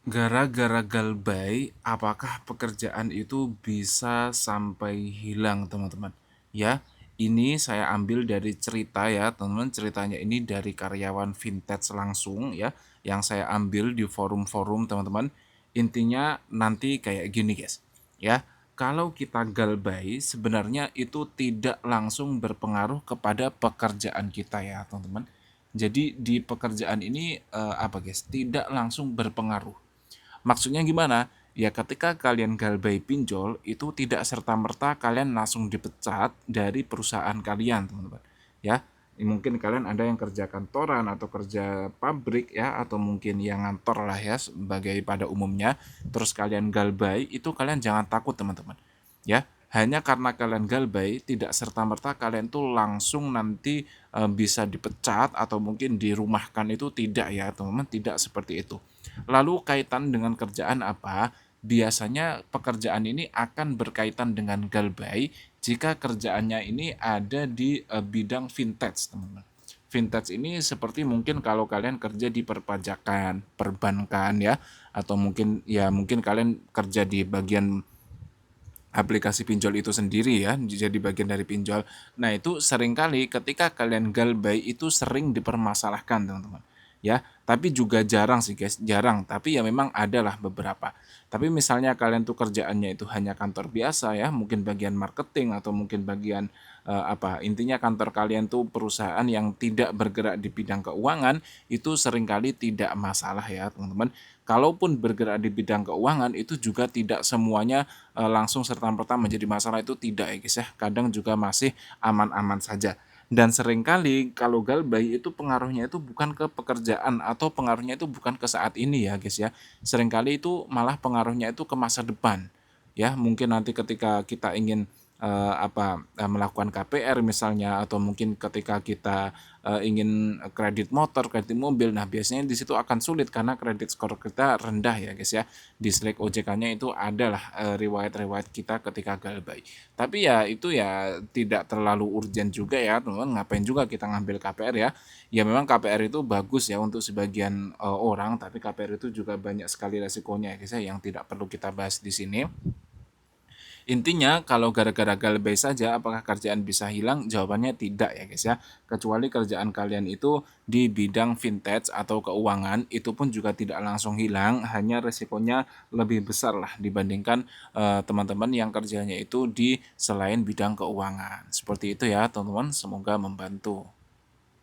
Gara-gara galbay, apakah pekerjaan itu bisa sampai hilang, teman-teman? Ya, ini saya ambil dari cerita ya, teman-teman. Ceritanya ini dari karyawan vintage langsung ya, yang saya ambil di forum-forum, teman-teman. Intinya nanti kayak gini, guys. Ya, kalau kita galbay, sebenarnya itu tidak langsung berpengaruh kepada pekerjaan kita ya, teman-teman. Jadi di pekerjaan ini apa, guys? Tidak langsung berpengaruh. Maksudnya gimana? Ya ketika kalian galbay pinjol itu tidak serta-merta kalian langsung dipecat dari perusahaan kalian, teman-teman. Ya, mungkin kalian ada yang kerja kantoran atau kerja pabrik ya atau mungkin yang ngantor lah ya sebagai pada umumnya. Terus kalian galbay itu kalian jangan takut, teman-teman. Ya, hanya karena kalian galbay tidak serta-merta kalian tuh langsung nanti bisa dipecat atau mungkin dirumahkan, itu tidak ya, teman-teman, tidak seperti itu. Lalu kaitan dengan kerjaan apa? Biasanya pekerjaan ini akan berkaitan dengan galbay jika kerjaannya ini ada di bidang vintage, teman-teman. Vintage ini seperti mungkin kalau kalian kerja di perpajakan, perbankan ya, atau mungkin kalian kerja di bagian aplikasi pinjol itu sendiri ya, jadi bagian dari pinjol. Nah, itu seringkali ketika kalian galbay itu sering dipermasalahkan, teman-teman. Ya, tapi juga jarang sih, guys, jarang, tapi ya memang adalah beberapa. Tapi misalnya kalian tuh kerjaannya itu hanya kantor biasa ya, mungkin bagian marketing atau mungkin bagian apa, intinya kantor kalian tuh perusahaan yang tidak bergerak di bidang keuangan, itu seringkali tidak masalah ya, teman-teman. Kalaupun bergerak di bidang keuangan itu juga tidak semuanya langsung serta-merta menjadi masalah, itu tidak ya guys ya. Kadang juga masih aman-aman saja. Dan seringkali kalau galbay itu pengaruhnya itu bukan ke pekerjaan atau pengaruhnya itu bukan ke saat ini ya guys ya. Seringkali itu malah pengaruhnya itu ke masa depan. Ya, mungkin nanti ketika kita ingin melakukan KPR misalnya atau mungkin ketika kita ingin kredit motor, kredit mobil. Nah, biasanya di situ akan sulit karena kredit skor kita rendah ya guys ya. Di Slack OJK-nya itu adalah riwayat-riwayat kita ketika galbay. Tapi ya itu ya tidak terlalu urgent juga ya, teman-teman. Ngapain juga kita ngambil KPR ya? Ya memang KPR itu bagus ya untuk sebagian orang, tapi KPR itu juga banyak sekali resikonya ya guys ya, yang tidak perlu kita bahas di sini. Intinya kalau gara-gara galbay saja apakah kerjaan bisa hilang? Jawabannya tidak ya guys ya. Kecuali kerjaan kalian itu di bidang vintage atau keuangan, itu pun juga tidak langsung hilang, hanya resikonya lebih besar lah dibandingkan teman-teman yang kerjanya itu di selain bidang keuangan. Seperti itu ya teman-teman, semoga membantu.